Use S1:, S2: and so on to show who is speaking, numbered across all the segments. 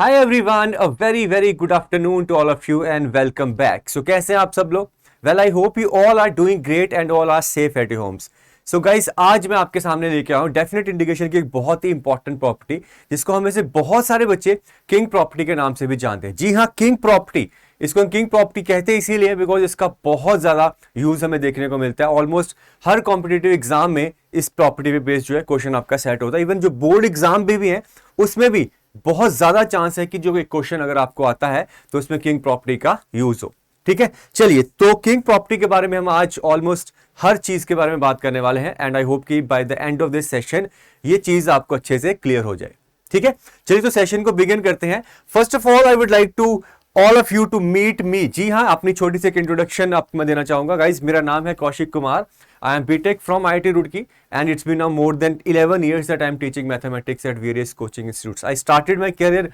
S1: Hi everyone, a very very good afternoon to all of you and welcome back. So कैसे हैं आप सब लोग? Well, I hope you all are doing great and all are safe at your homes. So guys, आज मैं आपके सामने लेके आया हूं डेफिनेट इंडिकेशन की एक बहुत ही इंपॉर्टेंट प्रॉपर्टी, जिसको हम में से बहुत सारे बच्चे किंग प्रॉपर्टी के नाम से भी जानते हैं। जी हाँ, किंग प्रॉपर्टी। इसको हम किंग प्रॉपर्टी कहते हैं इसीलिए बिकॉज इसका बहुत ज्यादा यूज हमें देखने को मिलता है। ऑलमोस्ट हर कॉम्पिटेटिव एग्जाम में इस प्रॉपर्टी पे बेस्ड जो है क्वेश्चन आपका सेट होता है। इवन जो बोर्ड एग्जाम भी है उसमें भी बहुत ज्यादा चांस है कि जो एक क्वेश्चन अगर आपको आता है तो उसमें किंग प्रॉपर्टी का यूज हो। ठीक है, चलिए तो किंग प्रॉपर्टी के बारे में हम आज ऑलमोस्ट हर चीज के बारे में बात करने वाले हैं एंड आई होप कि by the end of this session ये चीज आपको अच्छे से क्लियर हो जाए। ठीक है, चलिए तो सेशन को बिगिन करते हैं। First of all I would like to all of you to meet me. जी हाँ, अपनी छोटी सी एक इंट्रोडक्शन आपको मैं देना चाहूंगा। गाइज, मेरा नाम है Kaushik Kumar. I am BTech from IIT Roorkee and it's been now more than 11 years that I am teaching mathematics at various coaching institutes. I started my career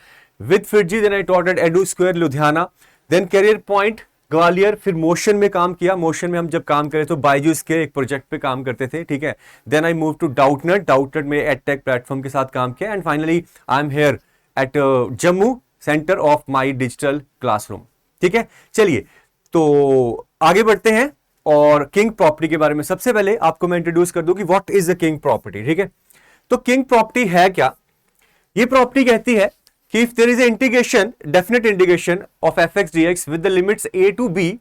S1: with FIITJEE, then I taught at Edu Square Ludhiana, then Career Point Gwalior, फिर motion में काम किया। Motion में हम जब काम करे तो बायजूस के एक प्रोजेक्ट पे काम करते थे। ठीक है, then I move to Doubtnut में एडटेक प्लेटफॉर्म के साथ काम किया and finally I am here at Jammu centre of my digital classroom. ठीक है, चलिए तो आगे बढ़ते हैं और किंग प्रॉपर्टी के बारे में सबसे पहले आपको मैं इंट्रोड्यूस कर दूं कि what is the king property. ठीक है, तो किंग प्रॉपर्टी है क्या? ये प्रॉपर्टी कहती है कि if there is a integration, definite integration of F x D X with the limits A to B,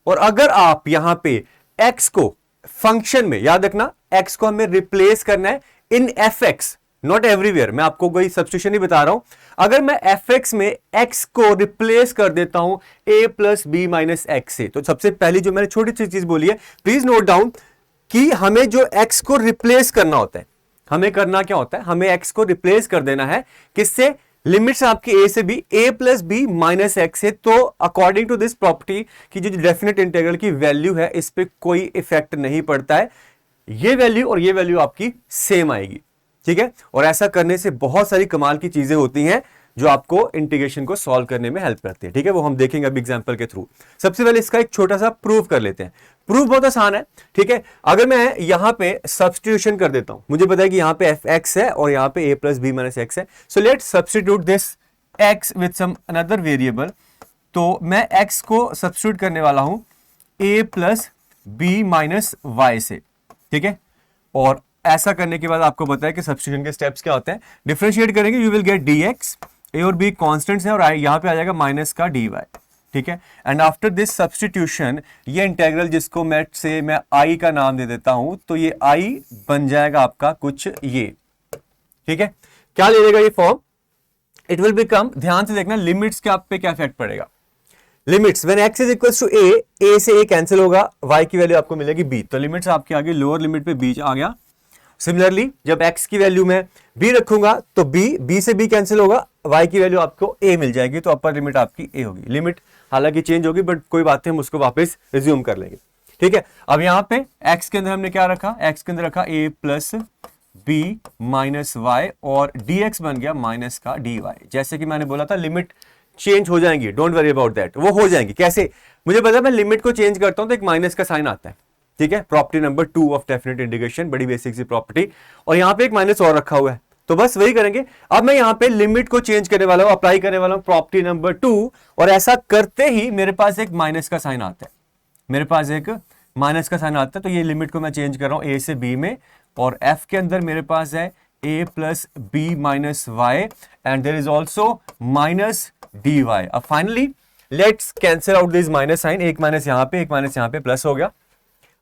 S1: और अगर आप यहां पे एक्स को फंक्शन में, याद रखना एक्स को हमें रिप्लेस करना है in F x, not everywhere. मैं आपको कोई सब्स्टिट्यूशन ही बता रहा हूं। अगर मैं एफ एक्स में एक्स को रिप्लेस कर देता हूं a plus b minus x से, तो सबसे पहली जो मैंने छोटी सी चीज बोली है, प्लीज नोट डाउन कि हमें जो एक्स को रिप्लेस करना होता है, हमें करना क्या होता है, हमें एक्स को रिप्लेस कर देना है किससे? लिमिट्स आपकी ए से बी, ए प्लस बी माइनस एक्स से। तो अकॉर्डिंग टू दिस प्रॉपर्टी की जो डेफिनेट इंटीग्रल की वैल्यू है, इस पर कोई इफेक्ट नहीं पड़ता है। ये वैल्यू और ये वैल्यू आपकी सेम आएगी। ठीक है, और ऐसा करने से बहुत सारी कमाल की चीजें होती हैं जो आपको इंटीग्रेशन को सॉल्व करने में हेल्प करती है। ठीक है, वो हम देखेंगे अभी एग्जांपल के थ्रू। सबसे पहले इसका एक छोटा सा प्रूफ कर लेते हैं। प्रूफ बहुत आसान है। ठीक है, अगर मैं यहां पे सब्स्टिट्यूशन कर देता हूं, मुझे पता है कि यहां पे एफ एक्स है और यहां पे a plus b minus x है। So let substitute this x with some another variable. तो मैं एक्स को सब्स्टिट्यूट करने वाला हूं a plus b minus y से। ठीक है, और ऐसा करने के बाद आपको पता है कि सब्स्टिट्यूशन के स्टेप्स क्या होते हैं। डिफरेंशिएट करेंगे, you will get d x, a और बी कॉन्स्टेंट्स हैं और यहां पे आ जाएगा माइनस का डी वाई। ठीक है, एंड आफ्टर दिस सब्स्टिट्यूशन ये इंटेग्रल जिसको मैं आई का नाम दे देता हूं, तो ये आई बन जाएगा आपका कुछ ये। ठीक है, क्या ले लेगा ये फॉर्म? इट विल बिकम, ध्यान से देखना लिमिट्स के आप पे क्या इफेक्ट पड़ेगा। Limits when x is equals to a से ए कैंसिल होगा, y की वैल्यू आपको मिलेगी b, तो लिमिट्स आपके आगे लोअर लिमिट पे b आ गया। सिमिलरली जब x की वैल्यू में b रखूंगा तो b से b कैंसिल होगा, y की वैल्यू आपको a मिल जाएगी, तो अपर लिमिट आपकी a होगी। लिमिट हालांकि चेंज होगी बट कोई बात नहीं, हम उसको वापस रिज्यूम कर लेंगे। ठीक है, अब यहां पे x के अंदर हमने क्या रखा? x के अंदर रखा a plus b minus y और dx बन गया माइनस का dy। जैसे कि मैंने बोला था लिमिट चेंज हो जाएंगी, डोंट वरी अबाउट दैट। वो हो जाएंगी कैसे? मुझे पता है, मैं लिमिट को चेंज करता हूं तो एक माइनस का साइन आता है। ठीक है, property number 2 of definite integration, बड़ी बेसिक सी प्रॉपर्टी, और यहां पे एक माइनस और रखा हुआ है, तो बस वही करेंगे। अब मैं यहां पे लिमिट को चेंज करने वाला हूं, अप्लाई करने वाला हूं प्रॉपर्टी नंबर 2, और ऐसा करते ही मेरे पास एक माइनस का साइन आता है। मेरे पास एक माइनस का साइन आता है, तो ये लिमिट को मैं चेंज कर रहा हूं ए से बी में, और एफ के अंदर मेरे पास है a plus b minus y and there is also minus d y. अब finally let's cancel out this minus sign, एक माइनस यहां पे, एक माइनस यहां पे, प्लस हो गया।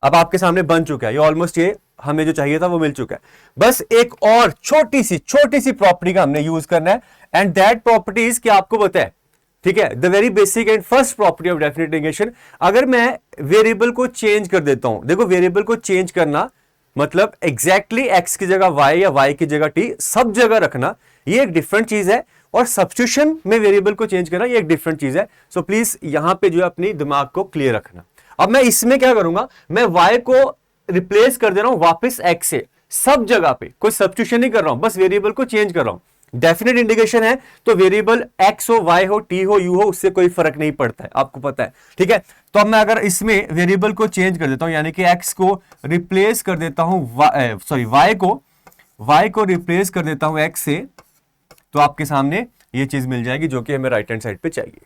S1: अब आपके सामने बन चुका है ये ऑलमोस्ट, ये हमें जो चाहिए था वो मिल चुका है। बस एक और छोटी सी प्रॉपर्टी का हमने यूज करना है एंड दैट प्रॉपर्टी इज क्या आपको पता है? ठीक है, the very basic and first property of definite integration. अगर मैं वेरिएबल को चेंज कर देता हूं, देखो वेरिएबल को चेंज करना मतलब एग्जैक्टली x की जगह y या y की जगह t सब जगह रखना, ये एक डिफरेंट चीज है, और सब्स्टिट्यूशन में वेरिएबल को चेंज करना ये एक डिफरेंट चीज है। सो प्लीज यहां पे जो है अपनी दिमाग को क्लियर रखना। अब मैं इसमें क्या करूंगा, मैं y को रिप्लेस कर दे रहा हूं वापस x से, सब जगह पे कोई सब्स्टिट्यूशन नहीं कर रहा हूं, बस वेरिएबल को चेंज कर रहा हूं। डेफिनेट इंटीग्रेशन है तो वेरिएबल x हो, y हो, t हो, u हो, उससे कोई फर्क नहीं पड़ता है, आपको पता है। ठीक है, तो अब मैं अगर इसमें वेरिएबल को चेंज कर देता हूं, यानी कि x को रिप्लेस कर देता हूं y को रिप्लेस कर देता हूं x से, तो आपके सामने ये चीज मिल जाएगी जो कि हमें राइट हैंड साइड पे चाहिए।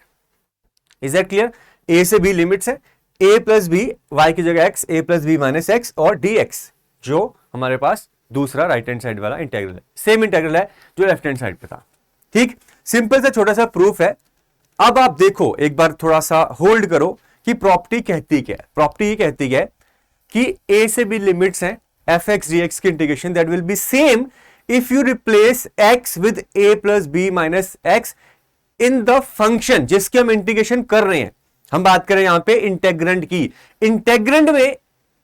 S1: Is that clear? ए से बी लिमिट्स है, ए प्लस बी, वाई की जगह एक्स, ए प्लस बी माइनस एक्स और डी एक्स, जो हमारे पास दूसरा राइट हैंड साइड वाला इंटेग्रल है, सेम इंटेग्रल है जो लेफ्ट हैंड साइड पे था। ठीक, सिंपल सा छोटा सा प्रूफ है। अब आप देखो, एक बार थोड़ा सा होल्ड करो कि प्रॉपर्टी कहती क्या है। प्रॉपर्टी ये कहती है कि ए से बी लिमिट्स हैं एफ एक्स डी एक्स की integration that will be same if you replace x with a plus b minus x in the function जिसके हम इंटीग्रेशन कर रहे हैं। हम बात करें यहां पे इंटेग्रेंड की, इंटेग्रेंड में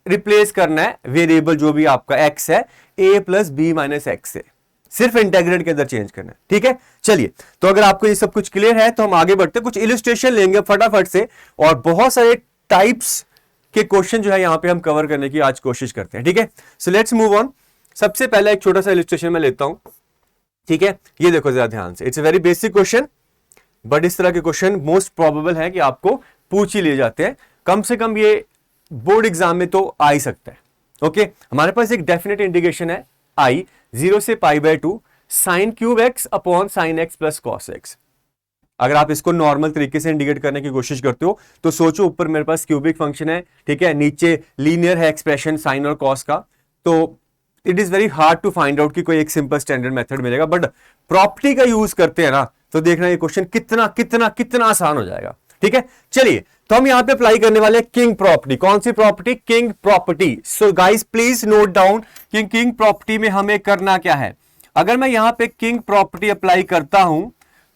S1: रिप्लेस करना है वेरिएबल जो भी आपका एक्स है ए प्लस बी माइनस एक्स से, सिर्फ इंटेग्रेंड के अंदर चेंज करना है। ठीक है, चलिए, तो अगर आपको ये सब कुछ क्लियर है तो हम आगे बढ़ते हैं, कुछ इलस्ट्रेशन लेंगे फटाफट से और बहुत सारे टाइप्स के क्वेश्चन जो है यहां पे हम कवर करने की आज कोशिश करते हैं। ठीक है, सो लेट्स मूव ऑन। सबसे पहला एक छोटा सा इलस्ट्रेशन मैं लेता हूं। ठीक है, ये देखो जरा ध्यान से, it's a very basic question, but इस तरह के क्वेश्चन मोस्ट प्रोबेबल है कि आपको पूछ ही लिए जाते हैं, कम से कम ये बोर्ड एग्जाम में तो आ ही सकता है। ओके, हमारे पास एक डेफिनेट इंटीग्रेशन है आई 0 से पाई by 2 sine cube x upon sine x plus cos x. अगर आप इसको नॉर्मल तरीके से इंडिकेट करने की कोशिश करते हो तो सोचो, ऊपर मेरे पास क्यूबिक फंक्शन है, ठीक है, नीचे लीनियर है एक्सप्रेशन साइन और कॉस का, तो it is very hard to find out कि कोई एक सिंपल स्टैंडर्ड मेथड मिलेगा, बट प्रॉपर्टी का यूज करते हैं ना, तो देखना ये क्वेश्चन कितना कितना कितना आसान हो जाएगा। ठीक है, चलिए, तो हम यहां पे अप्लाई करने वाले हैं किंग प्रॉपर्टी। कौन सी property? King property. So guys please note down कि किंग प्रॉपर्टी में हमें करना क्या है। अगर मैं यहां पे किंग प्रॉपर्टी अप्लाई करता हूं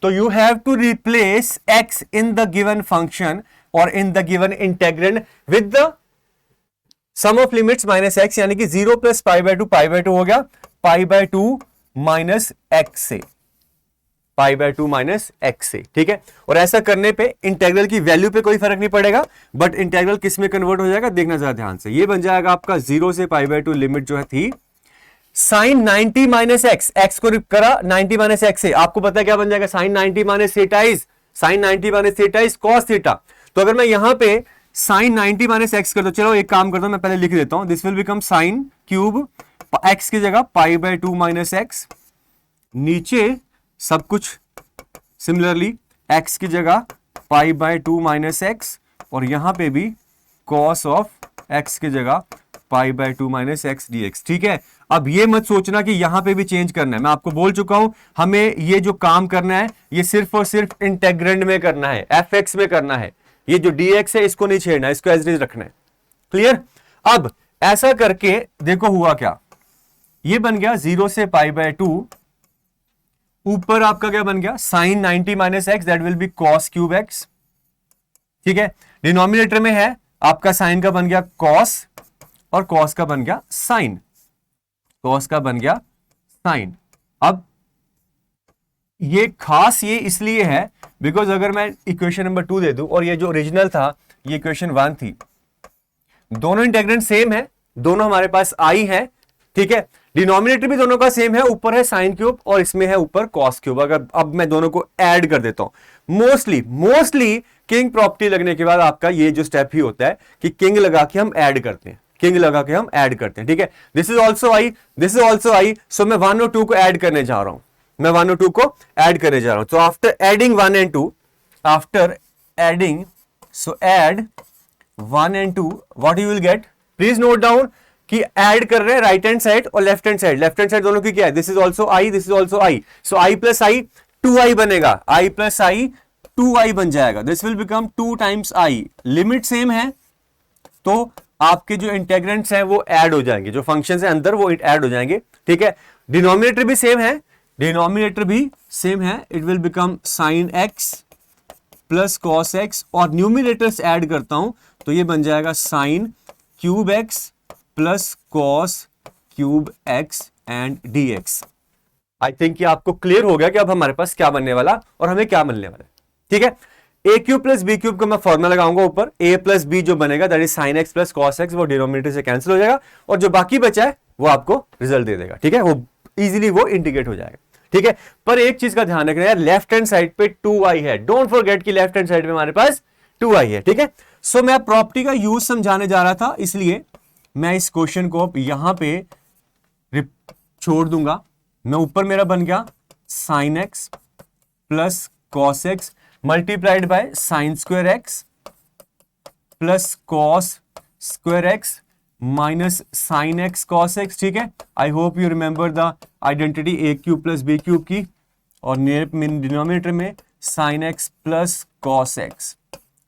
S1: तो you have to replace x in the given function और in the given integrand with the sum of limits minus x, यानी कि 0 प्लस पाई बाय 2 हो गया पाई बाय 2 माइनस एक्स से, पाई बाय 2 माइनस एक्स से। ठीक है, और ऐसा करने पे इंटेग्रल की वैल्यू पे कोई फर्क नहीं पड़ेगा, बट इंटेग्रल किस में कन्वर्ट हो जाएगा देखना जरा ध्यान से। ये बन जाएगा आपका 0 से पाई बाय 2 लिमिट जो है थी साइन 90 माइनस एक्स, एक्स को करा 90 माइनस एक्स से, आपको पता है क्या बन जाएगा, sine 90 minus theta is, sine 90 minus theta is cos theta. तो अगर मैं यहां पे साइन 90 माइनस एक्स कर दो, चलो एक काम करता हूं, मैं पहले लिख देता हूं, this will become sine cube x की जगह पाई बाय 2 माइनस एक्स, नीचे सब कुछ सिमिलरली x की जगह पाई बाय 2 माइनस एक्स, और यहां पे भी cos ऑफ x की जगह पाई बाय 2 माइनस एक्स dx। ठीक है, अब ये मत सोचना कि यहां पे भी चेंज करना है, मैं आपको बोल चुका हूं हमें ये जो काम करना है ये सिर्फ और सिर्फ इंटेग्रेंड में करना है, fx में करना है, ये जो dx है इसको नहीं छेड़ना, इसको एज इट इज रखना है। क्लियर? अब ऐसा करके देखो हुआ क्या, ये बन गया 0 से पाई बाय 2, ऊपर आपका क्या बन गया sine 90 minus x that will be cos cube x. ठीक है, डिनोमिनेटर में है आपका साइन का बन गया कॉस और कॉस का बन गया साइन, कॉस का बन गया साइन। अब ये खास ये इसलिए है बिकॉज अगर मैं इक्वेशन नंबर 2 दे दूं और ये जो ओरिजिनल था ये इक्वेशन 1 थी, दोनों इंटेग्रेंड सेम है, दोनों हमारे पास आई है। ठीक है, डिनोमिनेटर भी दोनों का सेम है, ऊपर है साइन क्यूब और इसमें है ऊपर कॉस क्यूब। अगर अब मैं दोनों को ऐड कर देता हूं, मोस्टली किंग प्रॉपर्टी लगने के बाद आपका ये जो स्टेप ही होता है कि किंग लगा के हम ऐड करते हैं, किंग लगा के हम ऐड करते हैं। ठीक है, this is also I, this is also I, so मैं 1 और 2 को ऐड करने जा रहा हूं, मैं 1 और 2 को ऐड करने जा रहा हूं। तो after adding 1 and 2, after adding, so add 1 and 2, what you will gate, please note down कि ऐड कर रहे हैं राइट हैंड साइड और left hand side, left hand side दोनों की क्या है, this is also I, this is also I, so I plus i 2i बनेगा, आई प्लस आई 2i बन जाएगा, this will become 2 times I. Limit same है तो आपके जो इंटेग्रेंट्स हैं वो ऐड हो जाएंगे, जो फंक्शंस है अंदर वो ऐड हो जाएंगे। ठीक है, डिनोमिनेटर भी सेम है, डिनोमिनेटर भी सेम है, it will become sign x plus cos x, और न्यूमिनेटर्स ऐड करता हूं तो ये बन जाएगा sine cube x plus cos cube x and dx। I think ये आपको क्लियर हो गया कि अब हमारे पास क्या बनने वाला और हमें क्या मिलने वाला है। ठीक है, ए क्यूब प्लस बी क्यूब का मैं फॉर्मूला लगाऊंगा ऊपर, ए प्लस बी जो बनेगा that is sine x plus cos x, वो डिनोमिनेटर से कैंसिल हो जाएगा और जो बाकी बचा है वो आपको रिजल्ट दे देगा। ठीक है, वो इजीली वो इंटीग्रेट हो जाएगा। ठीक है, पर एक चीज का ध्यान रखना है, लेफ्ट हैंड साइड पे 2i है, डोंट फॉरगेट कि लेफ्ट हैंड साइड पे हमारे पास 2i है। ठीक है, सो मैं प्रॉपर्टी का यूज समझाने जा रहा था, इसलिए मैं इस क्वेश्चन को यहां पे छोड़ दूंगा। मैं ऊपर मेरा बन गया sine x plus cos x multiplied by sine square x plus cos square x minus sine x cos x. ठीक है, I hope you remember the identity a cube plus b cube की, और डिनोमिनेटर में sine x plus cos x.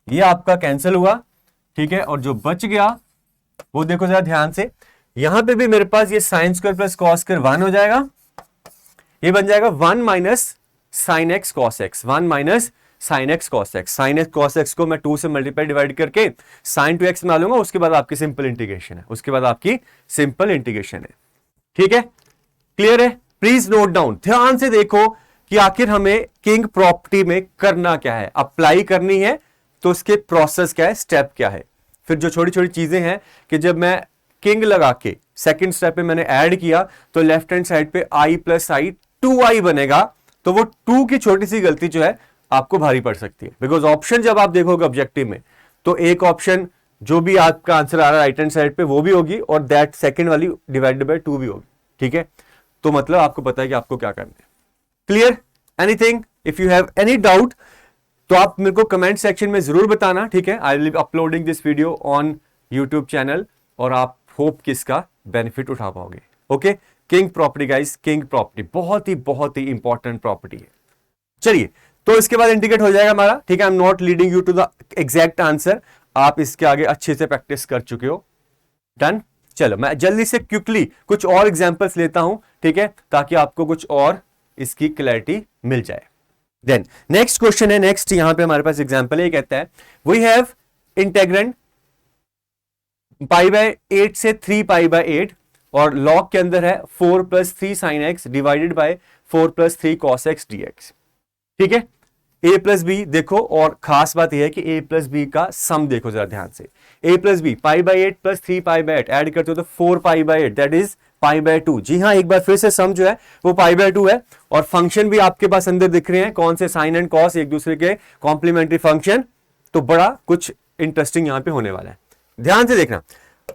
S1: ये आपका cancel हुआ। ठीक है, और जो बच गया वो देखो जरा ध्यान से, यहां पे भी मेरे पास ये sine square plus cos square 1 हो जाएगा, ये बन जाएगा 1 minus sine x cos x, 1 minus sine x cos x. Sign x cos x को मैं 2 से मल्टीप्लाई डिवाइड करके साइन 2x बना लूंगा, उसके बाद आपकी सिंपल इंटीग्रेशन है, उसके बाद आपकी सिंपल इंटीग्रेशन है। ठीक है, क्लियर है? प्लीज नोट डाउन, ध्यान से देखो कि आखिर हमें किंग प्रॉपर्टी में करना क्या है, अप्लाई करनी है तो उसके प्रोसेस क्या है, स्टेप क्या है। फिर जो छोटी छोटी चीजें हैं कि जब मैं किंग लगा के सेकंड स्टेप में मैंने ऐड किया तो लेफ्ट हैंड साइड पे i प्लस आई 2i बनेगा, तो वो 2 की छोटी सी गलती जो है आपको भारी पड़ सकती है। बिकॉज ऑप्शन जब आप देखोगे ऑब्जेक्टिव में तो एक ऑप्शन जो भी आपका आंसर आ रहा है राइट हैंड साइड पे वो भी होगी, और दैट सेकंड वाली डिवाइडेड बाय 2 भी होगी। ठीक है, तो मतलब आपको पता है कि आपको क्या करना है। Clear? Anything? If you have any doubt तो आप मेरे को कमेंट सेक्शन में जरूर बताना। ठीक है, I will be uploading this video on YouTube channel, और आप होप कि इसका बेनिफिट उठा पाओगे। Okay, king property guys, king property बहुत ही इंपॉर्टेंट प्रॉपर्टी है। चलिए, तो इसके बाद इंटीग्रेट हो जाएगा हमारा। ठीक है, I am not leading you to the exact answer, आप इसके आगे अच्छे से प्रैक्टिस कर चुके हो। डन? चलो मैं जल्दी से क्विकली कुछ और एग्जांपल्स लेता हूं, ठीक है, ताकि आपको कुछ और इसकी क्लैरिटी मिल जाए। देन नेक्स्ट क्वेश्चन है, नेक्स्ट यहां पे हमारे पास एग्जांपल है, कहता है we have integrand pi by 8 से 3 पाई बाय 8, और लॉग के अंदर है 4 plus 3 sine x divided by 4 plus 3 cos x dx. ठीक है, a प्लस बी देखो, और खास बात यह है कि a प्लस बी का सम देखो जरा ध्यान से। a plus b pi by 8 plus 3 pi by 8 add करते हो तो 4 pi by 8 that is pi by 2। जी हाँ, एक बार फिर से सम जो है वो पाई बाय 2 है, और फंक्शन भी आपके पास अंदर दिख रहे हैं, कौन से, साइन एंड कॉस, एक दूसरे के कॉम्प्लीमेंट्री फंक्शन। तो बड़ा कुछ इंटरेस्टिंग यहां पे होने वाला है, ध्यान से देखना।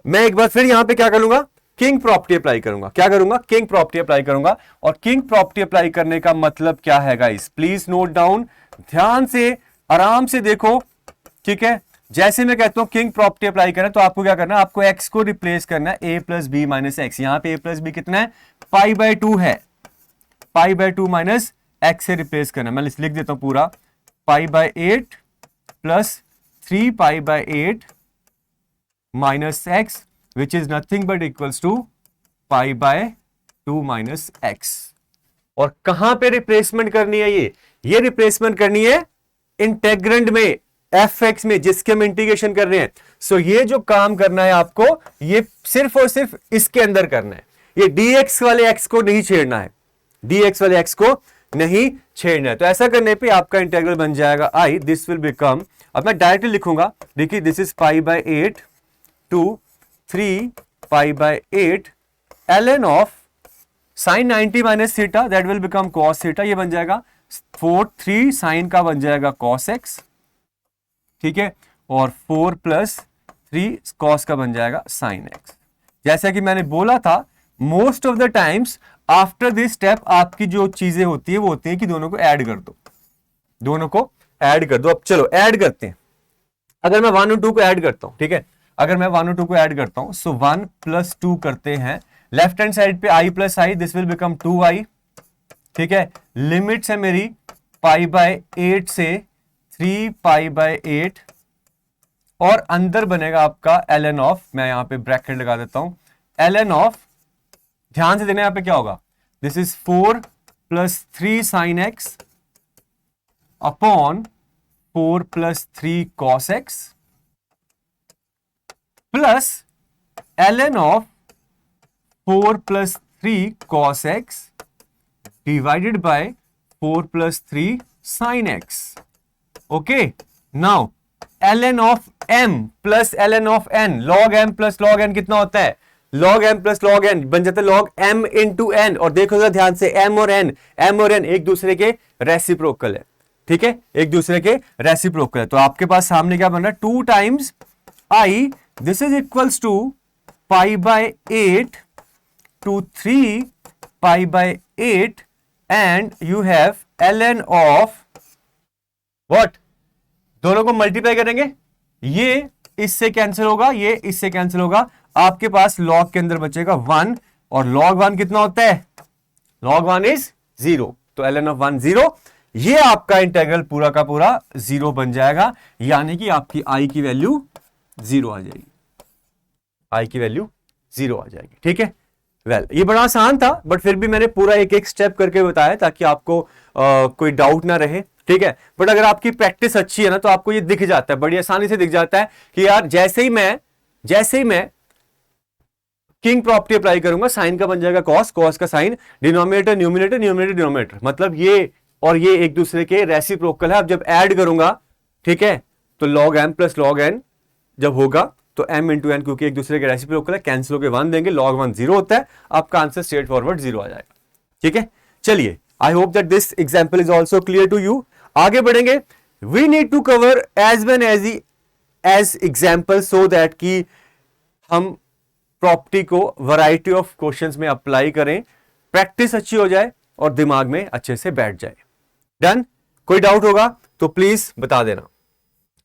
S1: मैं एक बार फिर यहां पे क्या करूंगा, किंग प्रॉपर्टी अप्लाई करूंगा। क्या करूंगा? किंग प्रॉपर्टी अप्लाई करूंगा। और किंग प्रॉपर्टी अप्लाई करने का मतलब क्या है गाइस, प्लीज नोट डाउन, ध्यान से आराम से देखो। ठीक है, जैसे मैं कहता हूं किंग प्रॉपर्टी अप्लाई करना, तो आपको क्या करना है, आपको x को रिप्लेस करना है a plus b minus x. यहां पे a प्लस बी कितना है, पाई बाय 2 है, पाई बाय 2 माइनस एक्स से रिप्लेस करना। मैं लिख देता हूं पूरा, pi by 8 plus 3 pi by 8 minus x which is nothing but equals to pi by 2 minus x. और कहां पे रिप्लेसमेंट करनी है, ये रिप्लेसमेंट करनी है इंटेग्रेंड में, fx में, जिसके हम इंटीग्रेशन कर रहे हैं। सो ये जो काम करना है आपको, ये सिर्फ और सिर्फ इसके अंदर करना है। ये dx वाले x को नहीं छेड़ना है, dx वाले x को नहीं छेड़ना है। तो ऐसा करने पे आपका इंटीग्रल बन जाएगा i, दिस विल बिकम, अब मैं डायरेक्टली लिखूंगा, देखिए this is pi by 8 to 3 pi by 8 ln of sine 90 minus theta, that will become cos theta. ये बन जाएगा 3 साइन का बन जाएगा कॉस एक्स। ठीक है, और 4 प्लस 3 कॉस का बन जाएगा साइन एक्स। जैसा कि मैंने बोला था, most of the times after this step आपकी जो चीजें होती है वो होती है कि दोनों को ऐड कर दो, दोनों को ऐड कर दो। अब चलो ऐड करते हैं। अगर मैं 1 और 2 को ऐड करता हूं, ठीक है, अगर मैं 1 और 2 को ऐड करता हूं, सो 1 प्लस 2 करते हैं, लेफ्ट हैंड साइड पे i plus I, this will become 2i। ठीक है, लिमिट्स है मेरी पाई बाय 8 से 3 पाई बाय 8, और अंदर बनेगा आपका ln ऑफ, मैं यहां पे ब्रैकेट लगा देता हूं, ln ऑफ, ध्यान से देना यहां पे क्या होगा, this is 4 plus 3 sine x upon 4 plus 3 cos x plus ln of 4 plus 3 cos x divided by 4 plus 3 sin x. Okay, now ln of m plus ln of n, log m plus log n कितना होता है, log m plus log n बन जाता है log m into n। और देखो जरा ध्यान से, m और n एक दूसरे के रेसिप्रोकल है। ठीक है, एक दूसरे के रेसिप्रोकल है। तो आपके पास सामने क्या बन रहा है, 2 times i, this is equals to pi by 8 to 3 pi by 8, and you have ln of what, दोनों को मल्टीप्लाई करेंगे, ये इससे कैंसिल होगा, ये इससे कैंसिल होगा, आपके पास लॉग के अंदर बचेगा 1, और लॉग 1 कितना होता है, लॉग 1 इज 0, तो ln ऑफ 1 0, ये आपका इंटीग्रल पूरा का पूरा 0 बन जाएगा, यानी कि आपकी i की वैल्यू 0 आ जाएगी, i की वैल्यू 0 आ जाएगी। ठीक है, वेल ये बड़ा आसान था, बट फिर भी मैंने पूरा एक एक स्टेप करके बताया ताकि आपको कोई डाउट ना रहे। ठीक है, बट अगर आपकी प्रैक्टिस अच्छी है ना तो आपको ये दिख जाता है, बड़ी आसानी से दिख जाता है कि यार जैसे ही मैं किंग प्रॉपर्टी अप्लाई करूंगा, साइन का बन जाएगा कॉस, कॉस का sine, denominator numerator, numerator denominator, मतलब ये और ये एक दूसरे के रेसिप्रोकल है। अब जब ऐड करूंगा, ठीक है, तो log m plus log n जब होगा तो m इंटू एन, क्योंकि एक दूसरे के रेसिप्रोकल है, कैंसिल होकर 1 देंगे, log 1 0 होता है, आपका आंसर स्ट्रेट फॉरवर्ड 0 आ जाएगा। ठीक है, चलिए, I hope that this example is also clear to you. आगे बढ़ेंगे, we need to cover as when as example so that कि हम प्रॉपर्टी को वैरायटी ऑफ क्वेश्चंस में अप्लाई करें, प्रैक्टिस अच्छी हो जाए और दिमाग में अच्छे से बैठ जाए। डन? कोई डाउट होगा तो प्लीज बता देना।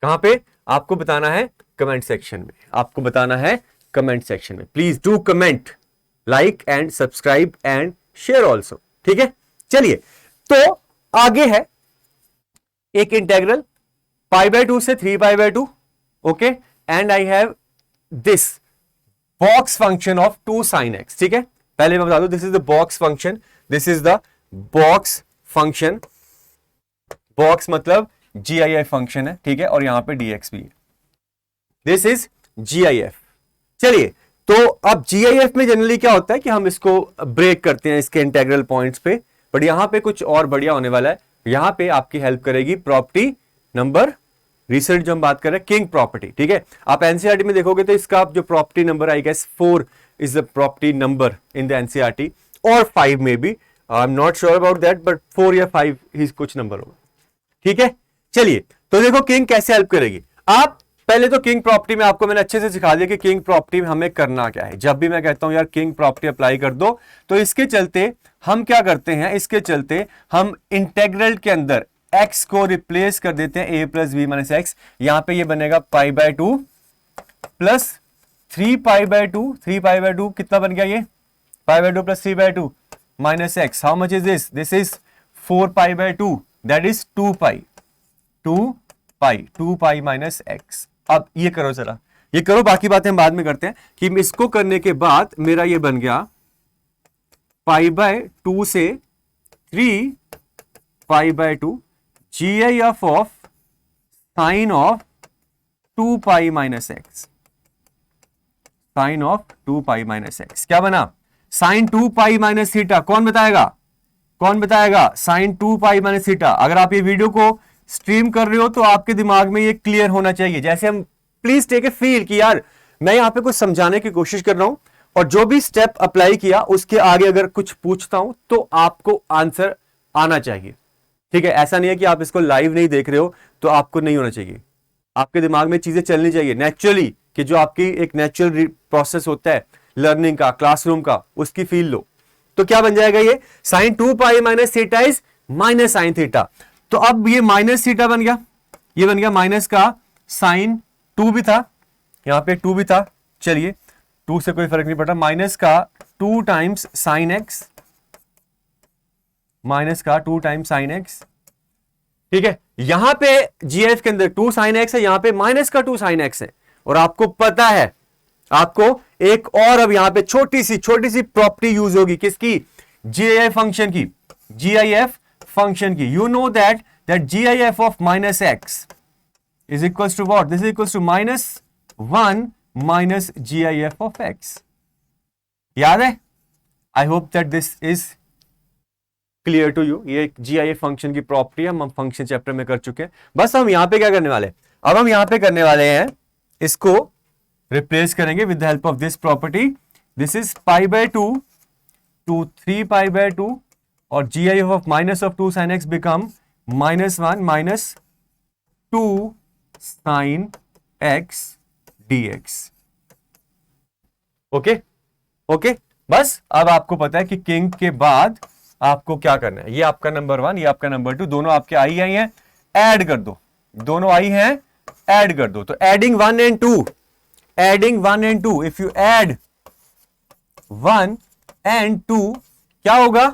S1: कहां पे आपको बताना है? कमेंट सेक्शन में, आपको बताना है कमेंट सेक्शन में। Please do comment, like and subscribe and share also. ठीक है, चलिए, तो आगे है एक इंटेग्रल π/2 से 3π/2, okay, and I have this box function of 2 sin x। ठीक है, पहले मैं बता दूं, this is the box function, this is the box function, box मतलब GIF फंक्शन है। ठीक है, और यहां पे dx भी है, दिस इज GIF। चलिए, तो अब GIF में जनरली क्या होता है कि हम इसको ब्रेक करते हैं इसके इंटीग्रल पॉइंट्स पे, बट यहां पे कुछ और बढ़िया होने वाला है। यहां पे आपकी हेल्प करेगी प्रॉपर्टी नंबर, रिसेंट जो हम बात कर रहे हैं किंग प्रॉपर्टी। ठीक है, आप एनसीईआरटी में देखोगे तो इसका जो property number I guess 4 is the property number in the NCERT, और 5 में भी, I am not sure about that, but 4 या 5 ही कुछ नंबर होगा। ठीक है, चलिए, तो देखो किंग कैसे हेल्प करेगी। आप पहले तो किंग प्रॉपर्टी में आपको मैंने अच्छे से सिखा दिया कि किंग प्रॉपर्टी में हमें करना क्या है। जब भी मैं कहता हूं यार किंग प्रॉपर्टी अप्लाई कर दो, तो इसके चलते हम क्या करते हैं, इसके चलते हम इंटेग्रल के अंदर x को रिप्लेस कर देते हैं a plus b minus x. यहां पे ये बनेगा π/2 प्लस 3π/2, 3π/2 कितना बन गया ये, π/2 plus 3/2 minus x. How much is this, this is 4π/2, that is 2π minus x. अब ये करो, जरा ये करो, बाकी बातें हम बाद में करते हैं। कि इसको करने के बाद मेरा ये बन गया π/2 से 3π/2 GIF of sine of 2π minus x, sine of 2π minus x. क्या बना, साइन 2π माइनस थीटा। कौन बताएगा, कौन बताएगा, साइन 2π माइनस थीटा। अगर आप ये वीडियो को स्ट्रीम कर रहे हो तो आपके दिमाग में ये क्लियर होना चाहिए। जैसे हम प्लीज टेक ए फील कि यार मैं यहां पे कुछ समझाने की कोशिश कर रहा हूं, और जो भी स्टेप अप्लाई किया उसके आगे अगर कुछ पूछता हूं तो आपको आंसर आना चाहिए। ठीक है, ऐसा नहीं है कि आप इसको लाइव नहीं देख रहे हो तो आपको नहीं होना चाहिए, आपके दिमाग में चीजें चलनी चाहिए नेचुरली, कि जो आपकी एक नेचुरल प्रोसेस होता है लर्निंग का, क्लासरूम का, उसकी फील लो। तो क्या बन जाएगा ये, sine 2π minus theta is minus sine theta. तो अब ये माइनस थीटा बन गया, ये बन गया माइनस का साइन 2 भी था, यहां पे 2 भी था, चलिए 2 से कोई फर्क नहीं पड़ता, माइनस का 2 टाइम्स साइन एक्स, माइनस का 2 टाइम्स साइन एक्स। ठीक है, यहां पे GIF के अंदर 2 साइन एक्स है, यहां पे माइनस का 2 साइन एक्स है, और आपको पता है, आपको एक और अब यहां पे छोटी सी प्रॉपर्टी यूज होगी, किसकी, GIF फंक्शन की, GIF फंक्शन की। You know that GIF of minus x is equal to what, this is equal to -1 minus GIF of x. याद है? I hope that this is clear to you. ये GIF function की property हम function chapter में कर चुके हैं। बस हम यहां पे क्या करने वाले, अब हम यहां पे करने वाले हैं, इसको रिप्लेस करेंगे with the help of this property. This is π/2 to 3π/2, और GIF of minus of 2 sin x become -1 minus 2 sin x dx। Okay okay, बस अब आपको पता है कि किंग के बाद आपको क्या करना है। ये आपका नंबर 1, ये आपका नंबर 2, दोनों आपके आई हैं, ऐड कर दो। दोनों आई हैं, ऐड कर दो। तो adding 1 and 2, adding 1 and 2, if you add 1 and 2 क्या होगा?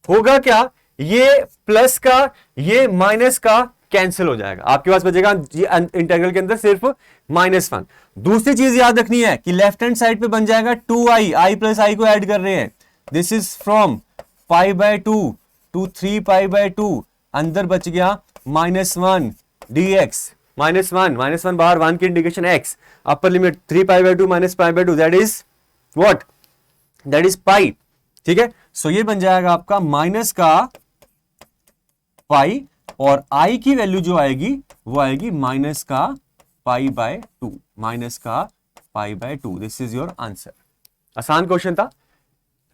S1: होगा क्या? ये प्लस का ये माइनस का कैंसिल हो जाएगा, आपके पास बचेगा इंटीग्रल के अंदर सिर्फ -1। दूसरी चीज याद रखनी है कि लेफ्ट हैंड साइड पे बन जाएगा 2i, i प्लस आई को ऐड कर रहे हैं, दिस इज फ्रॉम π/2 टू 3π/2, अंदर बच गया -1 dx, -1 बाहर, 1 की indication x, upper limit 3π/2 - π/2, that is what? That is pi. ठीक है, सो ये बन जाएगा आपका माइनस का पाई, और i की वैल्यू जो आएगी वो आएगी माइनस का π/2, माइनस का π/2। This is your answer. आसान क्वेश्चन था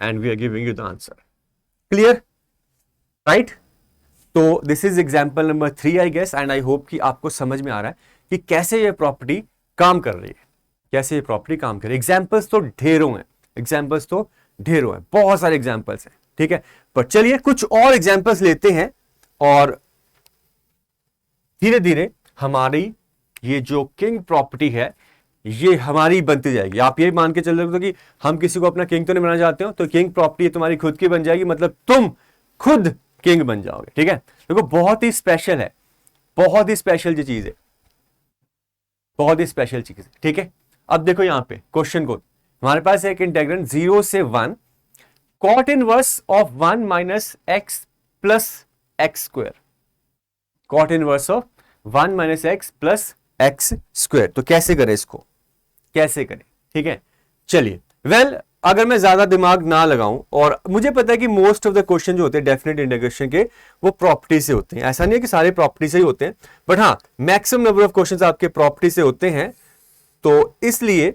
S1: and we are giving you the answer. Clear? Right? तो this is example number 3 I guess, and I hope कि आपको समझ में आ रहा है कि कैसे ये प्रॉपर्टी काम कर रही है, कैसे ये प्रॉपर्टी काम कर रही है। एग्जाम्पल्स तो ढेरों हैं, एग्जाम्पल्स तो ढेरों हैं, बहुत सारे एग्जाम्पल्स हैं। ठीक है, पर चलिए कुछ और एग्जाम्पल्स लेते हैं और धीरे धीरे हमारी ये जो किंग प्रॉपर्टी है ये हमारी बनती जाएगी। आप ये मान के चल रहे हो कि हम किसी को अपना किंग तो नहीं बनाना चाहते हो, तो किंग प्रॉपर्टी तुम्हारी खुद की बन जाएगी, मतलब तुम खुद किंग बन जाओगे। ठीक है, देखो बहुत ही स्पेशल है, बहुत ही स्पेशल जो चीज है, बहुत ही स्पेशल चीज है। ठीक है, अब देखो यहां पे क्वेश्चन को, हमारे पास एक इंटीग्रैंड 0 से 1 cot inverse of 1 minus x plus x square, cot inverse of 1 minus x plus x square. तो कैसे करें इसको, कैसे करें? ठीक है, चलिए वेल अगर मैं ज्यादा दिमाग ना लगाऊं, और मुझे पता है कि मोस्ट ऑफ द क्वेश्चन जो होते हैं डेफिनेट इंटीग्रेशन के वो प्रॉपर्टी से होते हैं, ऐसा नहीं है कि सारे प्रॉपर्टी से ही होते हैं, बट हाँ मैक्सिमम नंबर ऑफ क्वेश्चंस आपके प्रॉपर्टी से होते हैं। तो इसलिए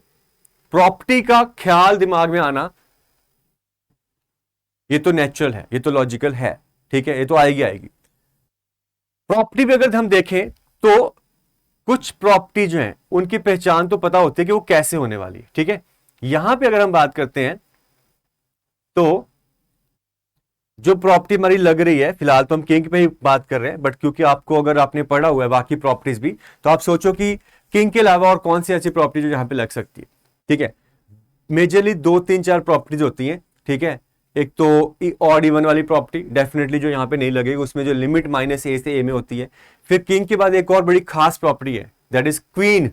S1: प्रॉपर्टी का ख्याल दिमाग में आना ये तो नेचुरल है, ये तो लॉजिकल है। ठीक है, ये तो आएगी आएगी। प्रॉपर्टी पे अगर हम देखें तो कुछ प्रॉपर्टी जो है उनकी पहचान तो पता होती है कि वो कैसे होने वाली है। ठीक है, यहां पे अगर हम बात करते हैं तो जो प्रॉपर्टी हमारी लग रही है, फिलहाल तो हम किंग पे ही बात कर रहे हैं, बट क्योंकि आपको अगर आपने पढ़ा हुआ है बाकी प्रॉपर्टीज भी, तो आप सोचो कि किंग के अलावा और कौन सी ऐसी प्रॉपर्टी जो यहां पे लग सकती है। ठीक है, मेजरली 2-3-4 प्रॉपर्टीज होती हैं। ठीक है, एक तो ऑड इवन वाली प्रॉपर्टी डेफिनेटली जो यहां पे नहीं लगेगी, उसमें जो लिमिट -a से a में होती है। फिर किंग के बाद एक और बड़ी खास प्रॉपर्टी है, दैट इज क्वीन।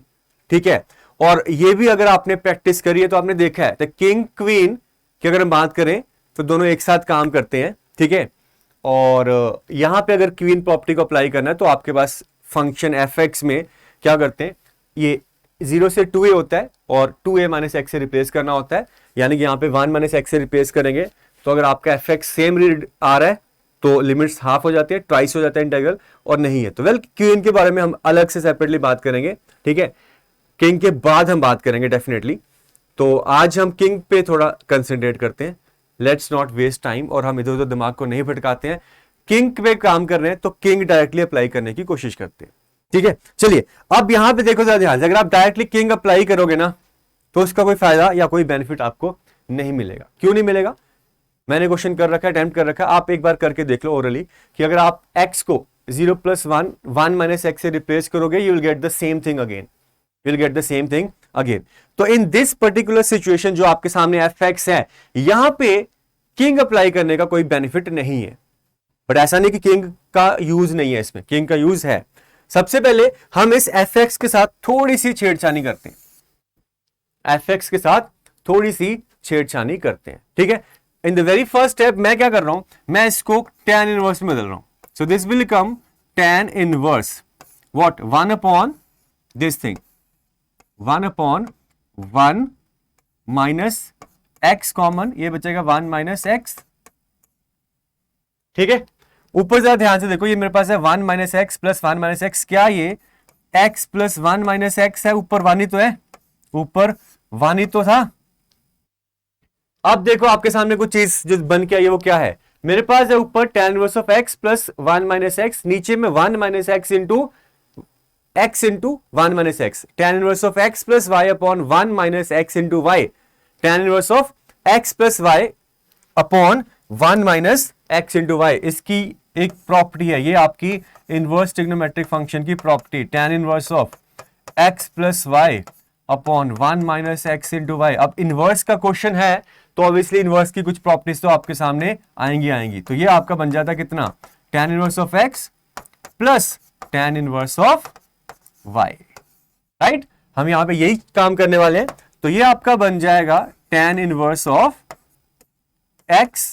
S1: ठीक है, और ये भी अगर आपने प्रैक्टिस करी है तो आपने देखा है, तो किंग क्वीन की अगर हम बात करें तो दोनों एक साथ काम करते हैं। ठीक है, और यहां पे अगर क्वीन प्रॉपर्टी को अप्लाई करना है तो आपके पास फंक्शन fx में क्या करते हैं, ये 0 से 2a होता है और 2a माइनस एक्स से रिप्लेस करना होता है, यानी कि यहाँ पे 1 माइनस एक्स से रिप्लेस करेंगे तो अगर आपका fx सेम रीड आ रहा है तो लिमिट्स हाफ हो जाती है, ट्वाइस हो जाता है इंटीग्रल, और नहीं है तो वेल क्वीन के बारे में हम अलग से सेपरेटली बात करेंगे। ठीक है, किंग के बाद हम बात करेंगे डेफिनेटली। तो आज हम किंग पे थोड़ा कंसंट्रेट करते हैं, लेट्स नॉट वेस्ट टाइम, और हम इधर उधर दिमाग को नहीं भटकाते हैं। किंग पे काम कर रहे हैं तो किंग डायरेक्टली अप्लाई करने की कोशिश करते हैं। ठीक है, चलिए अब यहां पे देखो जरा ध्यान से, अगर आप डायरेक्टली किंग अप्लाई करोगे ना तो उसका कोई फायदा या कोई बेनिफिट आपको नहीं मिलेगा। क्यों नहीं मिलेगा? मैंने क्वेश्चन कर रखा है, अटेम्प्ट कर रखा है, आप एक बार करके देख लो ओरली कि अगर आप x को 0 + 1 माइनस एक्स से रिप्लेस करोगे you will get the same thing again, you will get the same thing again. तो इन दिस पर्टिकुलर सिचुएशन जो आपके सामने fx है, यहां पे किंग अप्लाई करने का कोई बेनिफिट नहीं है, बट ऐसा नहीं कि किंग का यूज नहीं है, इसमें किंग का यूज है। सबसे पहले हम इस fx के साथ थोड़ी सी छेड़छानी करते हैं, fx के साथ थोड़ी सी छेड़छानी करते हैं। ठीक है, in the very first step मैं क्या कर रहा हूं, मैं इसको tan इनवर्स में बदल रहा हूं। So this will become tan inverse what 1 upon this thing, 1/1 minus x common, ये बचेगा 1 माइनस एक्स। ठीक है, ऊपर जरा ध्यान से देखो, ये मेरे पास है 1 minus x plus 1 minus x, क्या ये x प्लस 1 माइनस एक्स है? ऊपर 1 ही तो है, ऊपर 1 ही तो था। अब देखो आपके सामने कुछ चीज जो बन के आई है वो क्या है, मेरे पास है ऊपर tan inverse of x plus 1 minus x, नीचे में 1 minus x into 1 minus x, tan inverse of x plus y upon 1 minus x into y, tan inverse of x plus y upon 1 minus x into y। इसकी एक property है, ये आपकी inverse trigonometric function की property tan inverse of x plus y upon 1 minus x into y. अब inverse का question है तो ऑब्वियसली इनवर्स की कुछ प्रॉपर्टीज तो आपके सामने आएंगी। तो ये आपका बन जाता कितना, tan inverse of x plus tan inverse of y, right. हम यहां पे यही काम करने वाले हैं। तो ये आपका बन जाएगा tan inverse of x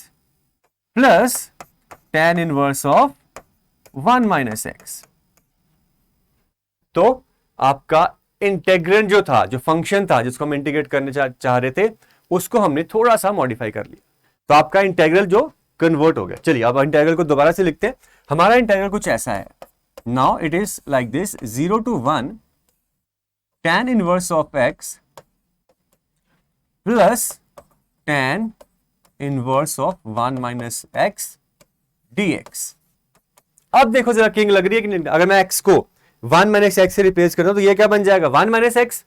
S1: plus tan inverse of 1 minus x. तो आपका इंटेग्रेंड जो था, जो फंक्शन था जिसको हम इंटीग्रेट करने चाह रहे थे, उसको हमने थोड़ा सा मॉडिफाई कर लिया, तो आपका इंटेग्रल जो कन्वर्ट हो गया। चलिए अब इंटेग्रल को दोबारा से लिखते हैं। हमारा इंटेग्रल कुछ ऐसा है, now it is like this, 0 to 1 tan inverse of x plus tan inverse of 1 minus x dx। अब देखो जरा किंग लग रही है कि नहीं। अगर मैं x को 1 माइनस एक्स से रिप्लेस करता हूं तो ये क्या बन जाएगा, 1 माइनस एक्स,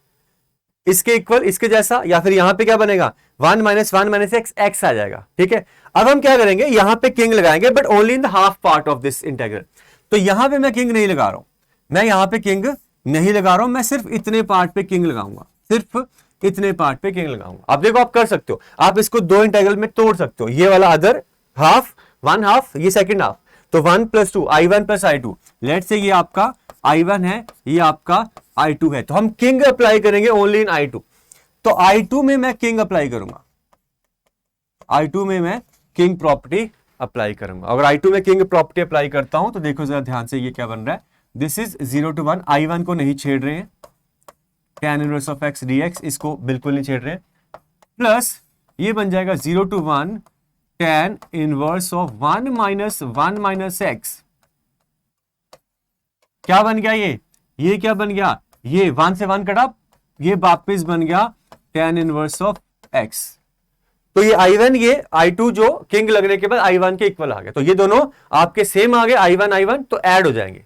S1: इसके इक्वल, इसके जैसा, या फिर यहां पे क्या बनेगा 1 माइनस एक्स, एक्स आ जाएगा। ठीक है, अब हम क्या करेंगे, यहां पे किंग लगाएंगे but only in the half part of this integral. तो यहां पे मैं किंग नहीं लगा रहा हूं, मैं यहां पे किंग नहीं लगा रहा हूं, मैं सिर्फ इतने पार्ट पे किंग लगाऊंगा, सिर्फ इतने पार्ट पे किंग लगाऊंगा। आप देखो आप कर सकते हो, आप इसको दो इंटीग्रल में तोड़ सकते हो, ये वाला अदर हाफ, वन हाफ, ये सेकेंड हाफ। तो 1 + 2 i1 + i2, लेट से ये आपका i1 है, ये आपका i2 है। तो हम किंग अप्लाई करेंगे ओनली इन i2। तो i2 में मैं किंग अप्लाई करूंगा, i2 में मैं किंग प्रॉपर्टी अप्लाई करूंगा। अगर i2 में किंग प्रॉपर्टी अप्लाई करता हूं तो देखो जरा ध्यान से, ये क्या बन रहा है, दिस इज 0 to 1, i1 को नहीं छेड़ रहे हैं, tan inverse of x dx इसको बिल्कुल नहीं छेड़ रहे हैं, प्लस ये बन जाएगा 0 to 1 tan inverse of 1 minus x. क्या बन गया ये क्या बन गया, ये 1 से 1 कटा, ये वापिस बन गया tan इनवर्स ऑफ x। तो ये i1 ये i2 जो किंग लगने के बाद i1 के इक्वल आ गया। तो ये दोनों आपके सेम आ गए, i1 तो ऐड हो जाएंगे।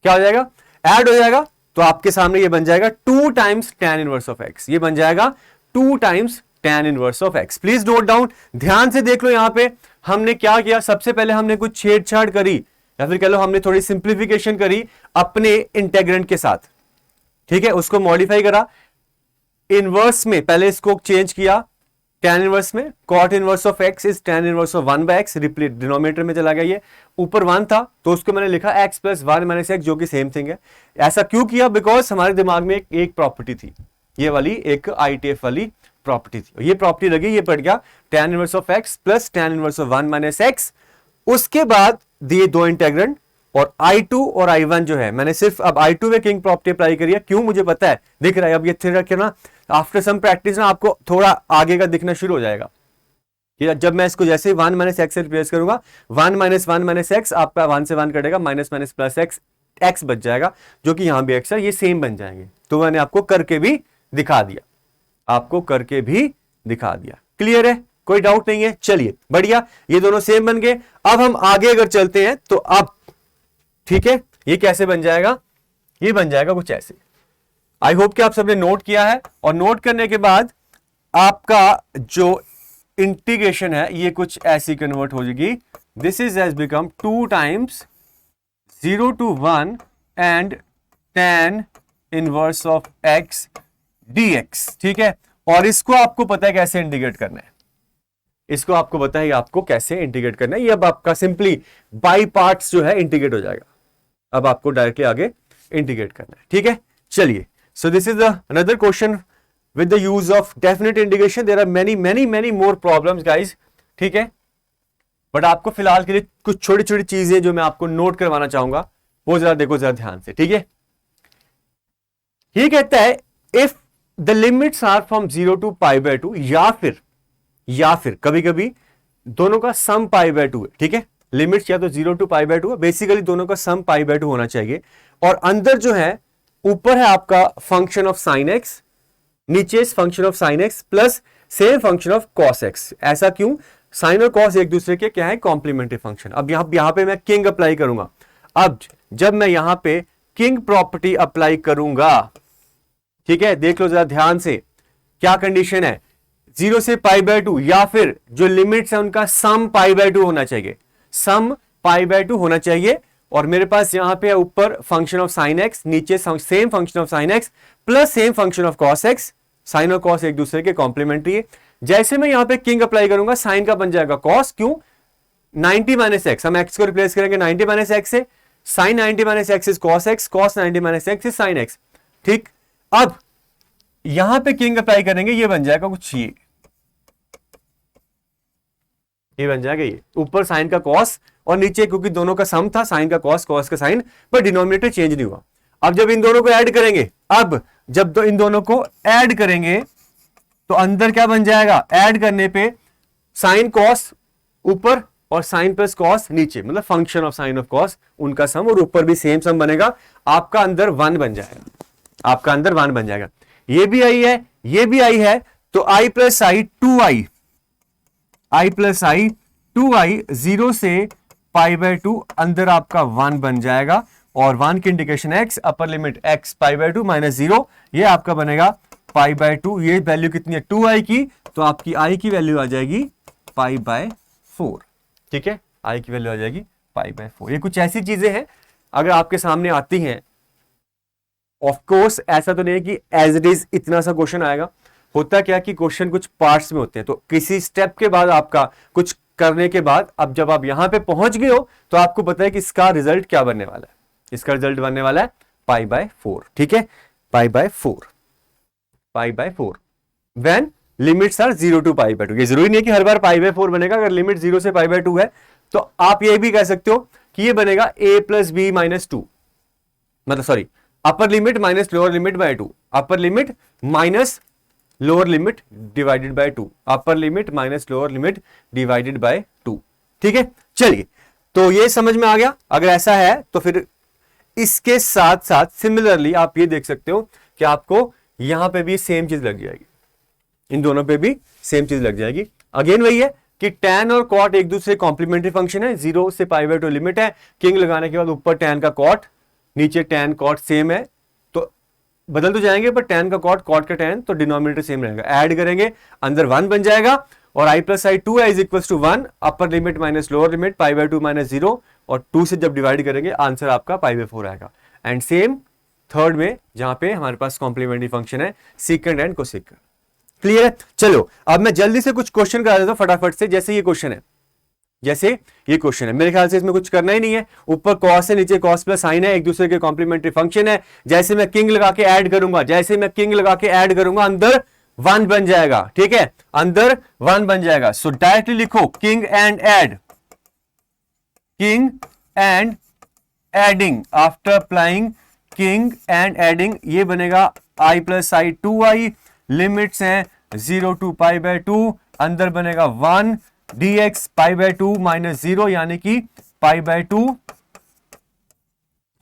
S1: क्या हो जाएगा, ऐड हो जाएगा। तो आपके सामने ये बन जाएगा 2 times tan inverse of x, ये बन जाएगा 2 times tan inverse of x। Please note down, ध्यान से देख लो। यहां पे हमने क्या किया, सबसे पहले हमने कुछ छेड़छाड़ करी, या फिर कह लो हमने थोड़ी सिंप्लीफिकेशन करी अपने इंटेग्रेंट के साथ। ठीक है, उसको मॉडिफाई करा इनवर्स में, पहले इसको चेंज किया tan इनवर्स में, cot inverse of x is tan inverse of 1/x, replace denominator में चला गया, ये ऊपर 1 था तो उसको मैंने लिखा x + 1 माइनस x, जो कि सेम थिंग है। ऐसा क्यों किया, बिकॉज हमारे दिमाग में एक प्रॉपर्टी थी, ये वाली एक ITF वाली प्रॉपर्टी थी, ये प्रॉपर्टी लगी, ये पड़ गया tan inverse of x plus tan inverse of 1 minus x। उसके बाद दिए दो इंटेग्रेंड, और i2 और i1 जो है, मैंने सिर्फ अब i2 में किंग प्रॉपर्टी अप्लाई करी है। क्यों, मुझे पता है, दिख रहा है। अब ये थिर रखे ना, आफ्टर सम प्रैक्टिस ना आपको थोड़ा आगे का दिखना शुरू हो जाएगा कि जब मैं इसको जैसे 1 माइनस एक्स से रिप्लेस करूंगा, 1 माइनस एक्स, आपका 1 से 1 कटेगा, minus minus plus x, x बच जाएगा, जो कि यहां भी एक्स है, ये सेम बन जाएंगे। तो मैंने आपको करके भी दिखा दिया, आपको करके भी दिखा दिया। क्लियर है, कोई डाउट नहीं है। चलिए बढ़िया, ये दोनों सेम बन गए। अब हम आगे अगर चलते हैं तो अब ठीक है, ये कैसे बन जाएगा, ये बन जाएगा कुछ ऐसे। आई होप कि आप सबने नोट किया है, और नोट करने के बाद आपका जो इंटीग्रेशन है ये कुछ ऐसी कन्वर्ट हो जाएगी। This is has become 2 times 0 to 1 and tan inverse of x dx। ठीक है, और इसको आपको पता है कैसे इंटीग्रेट करना है, इसको आपको पता है आपको कैसे इंटीग्रेट करना है। ये अब आपका सिंपली बाई पार्ट्स जो है इंटीग्रेट हो जाएगा। अब आपको डायरेक्टली आगे इंटीग्रेट करना है। ठीक है, चलिए, so this is another question with the use of definite integration. There are many more problems guys. ठीक है, बट आपको फिलहाल के लिए कुछ छोटी छोटी चीजें जो मैं आपको नोट करवाना चाहूंगा, वो जरा देखो जरा ध्यान से। ठीक है, ये कहता है if the limits are from 0 to π/2, या फिर कभी कभी दोनों का सम π/2 है। ठीक है, लिमिट्स या तो 0 to π/2 है, बेसिकली दोनों का सम π/2 होना चाहिए। और अंदर जो है, ऊपर है आपका फंक्शन ऑफ साइन एक्स, नीचे function of sine x plus same function of cos x. ऐसा क्यों, साइन और कॉस एक दूसरे के क्या है, कॉम्प्लीमेंट्री फंक्शन। अब यहां पे मैं किंग अप्लाई करूंगा। अब जब मैं यहां पे किंग प्रॉपर्टी अप्लाई करूंगा, ठीक है, देख लो जरा ध्यान से, क्या कंडीशन है, 0 से π/2, या फिर जो लिमिट्स है उनका सम π/2 होना चाहिए, सम π/2 होना चाहिए। और मेरे पास यहां पे ऊपर फंक्शन ऑफ साइन एक्स, नीचे same function of sine x plus same function of cos x. Sine और कॉस एक दूसरे के कॉम्प्लीमेंट्री है। जैसे मैं यहां पे किंग अप्लाई करूंगा, साइन का बन जाएगा कॉस, क्यों 90 माइनस एक्स, हम एक्स को रिप्लेस करेंगे 90 माइनस एक्स से, sine 90 minus x is cos x, cos 90 minus x is sine x. ठीक, अब यहां पे किंग अप्लाई करेंगे, ये बन जाएगा कुछ ये बन जाएगा, ये ऊपर साइन का कॉस और नीचे क्योंकि दोनों का सम था, साइन का कॉस कॉस का साइन, पर डिनोमिनेटर चेंज नहीं हुआ। अब जब इन दोनों को ऐड करेंगे, अब जब इन दोनों को ऐड करेंगे तो अंदर क्या बन जाएगा, ऐड करने पे साइन कॉस ऊपर और साइन प्लस कॉस नीचे, मतलब function of sine of cos उनका सम, और ऊपर भी सेम सम बनेगा, आपका अंदर 1 बन जाएगा, आपका अंदर 1 बन जाएगा। ये भी आई है, ये भी आई है, तो आई plus i 2i, I plus i 2i 0 से पाई बाय 2, अंदर आपका 1 बन जाएगा, और 1 की indication x, upper limit x pi by 2 minus 0, ये आपका बनेगा पाई बाय 2। ये वैल्यू कितनी है 2i की, तो आपकी i की वैल्यू आ जाएगी पाई बाय 4। ठीक है, i की वैल्यू आ जाएगी पाई बाय 4। ये कुछ ऐसी चीजें हैं अगर आपके सामने आती हैं, ऑफ कोर्स ऐसा तो नहीं है कि एज इट इज इतना सा क्वेश्चन आएगा, होता क्या कि क्वेश्चन कुछ पार्ट्स में होते हैं, तो किसी स्टेप के बाद आपका कुछ करने के बाद अब जब आप यहां पे पहुंच गए हो तो आपको पता है कि इसका रिजल्ट क्या बनने वाला है, इसका रिजल्ट बनने वाला है पाई बाय 4। ठीक है, pi by 4, pi by 4 when limits are 0 to pi by 2। ये जरूरी नहीं है कि हर बार पाई बाय 4 बनेगा, अगर लिमिट 0 से पाई बाय 2 है तो आप ये भी कह सकते हो कि ये बनेगा a प्लस बी माइनस 2, मतलब sorry upper limit minus lower limit by 2, upper limit minus lower limit divided by 2, upper limit minus lower limit divided by 2। ठीक है, चलिए, तो ये समझ में आ गया। अगर ऐसा है तो फिर इसके साथ साथ सिमिलरली आप ये देख सकते हो कि आपको यहां पे भी सेम चीज लग जाएगी, इन दोनों पे भी सेम चीज लग जाएगी। अगेन वही है कि tan और cot एक दूसरे कॉम्प्लीमेंट्री फंक्शन है, 0 से पाई बाय 2 लिमिट है, किंग लगाने के बाद ऊपर tan का cot, नीचे tan cot सेम है, तो बदल तो जाएंगे पर tan का cot का tan, तो डिनोमिनेटर सेम रहेगा, ऐड करेंगे अंदर 1 बन जाएगा, और i plus i 2i is equal to 1, upper limit minus lower limit pi by 2 minus 0, और 2 से जब डिवाइड करेंगे आंसर आपका पाई बाय 4 आएगा। एंड सेम थर्ड में जहां पे हमारे पास कॉम्प्लीमेंट्री फंक्शन है सीकेंड एंड कोसेकेंड। क्लियर है? चलो अब मैं जल्दी से कुछ क्वेश्चन करा देता हूं फटाफट से। जैसे ये क्वेश्चन है, जैसे ये क्वेश्चन है, मेरे ख्याल से इसमें कुछ करना ही नहीं है, ऊपर कॉस है नीचे कॉस प्लस साइन है, एक दूसरे के कॉम्प्लीमेंट्री फंक्शन है। जैसे मैं किंग लगा के ऐड करूंगा, जैसे मैं किंग लगा के ऐड करूंगा अंदर 1 बन जाएगा। ठीक है, अंदर 1 बन जाएगा। सो डायरेक्टली लिखो king and add, king and adding, after applying king and adding, ये बनेगा i plus i 2i, limits हैं 0 टू पाई बाय 2, अंदर बनेगा 1 dx पाई बाय 2 माइनस 0 यानी कि पाई बाय 2।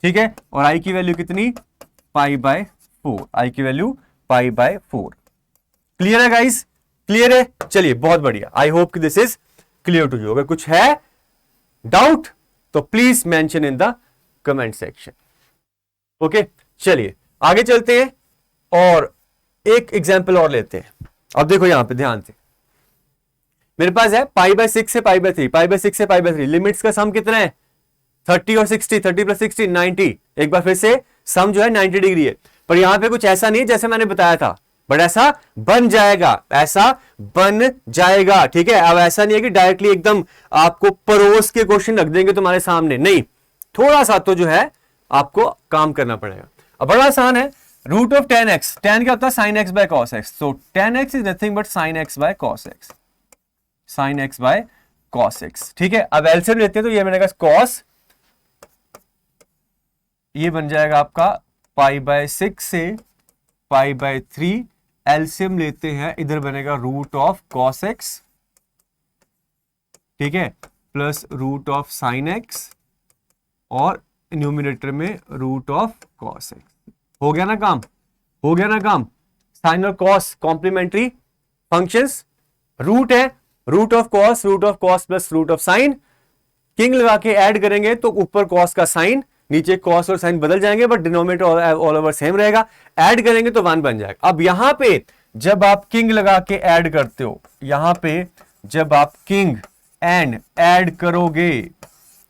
S1: ठीक है, और i की वैल्यू कितनी, पाई बाय 4, i की वैल्यू पाई बाय 4। क्लियर है गाइस? क्लियर है? चलिए बहुत बढ़िया, आई होप कि this is clear to you. अगर कुछ है डाउट तो please mention in the comment section. Okay, चलिए आगे चलते हैं और एक एग्जाम्पल और लेते हैं। अब देखो यहां पे ध्यान से, मेरे पास है पाई बाय 6 से पाई बाय 3, पाई बाय 6 से पाई बाय 3, लिमिट्स का सम कितना है 30 और 60, 30 प्लस 60 90। एक बार फिर से सम जो है 90 डिग्री है, पर यहां पे कुछ ऐसा नहीं है जैसे मैंने बताया था, बट ऐसा बन जाएगा, ऐसा बन जाएगा। ठीक है, अब ऐसा नहीं है कि डायरेक्टली एकदम आपको परोस के क्वेश्चन रख देंगे तुम्हारे सामने, नहीं, थोड़ा सा तो जो है आपको काम करना पड़ेगा। अब बड़ा आसान है, root of tan x, tan क्या होता है sin x by cos x, so tan x is nothing but sin x by cos x, sin x by cos x। ठीक है, अब एलसीएम लेते हैं तो ये बनेगा cos, ये बन जाएगा आपका पाई बाय 6 से पाई बाय 3, एलसीएम लेते हैं इधर बनेगा रूट ऑफ cos x, ठीक है, plus root of sin x, और न्यूमिनेटर में रूट ऑफ cos x। हो गया ना काम, हो गया ना काम। साइन और कॉस कॉम्प्लीमेंट्री फंक्शंस, रूट है, root of cos plus root of sine, king लगा के ऐड करेंगे तो ऊपर कॉस का साइन, नीचे कॉस और साइन बदल जाएंगे but denominator all over same रहेगा, ऐड करेंगे तो 1 बन जाएगा। अब यहां पे जब आप किंग लगा के ऐड करते हो, यहां पे जब आप किंग एंड ऐड करोगे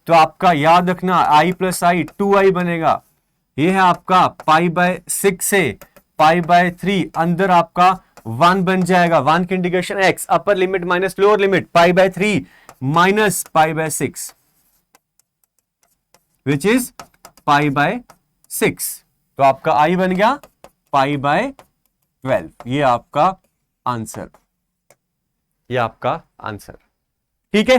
S1: तो आपका याद रखना i प्लस आई 2i बनेगा। ये है आपका पाई बाय 6 से पाई बाय 3, अंदर आपका 1 बन जाएगा। 1 की integration x, upper limit minus lower limit pi bye 3 minus pi by 6 which is pi bye 6। तो आपका i बन गया पाई बाय 12। ये आपका आंसर, ये आपका आंसर। ठीक है,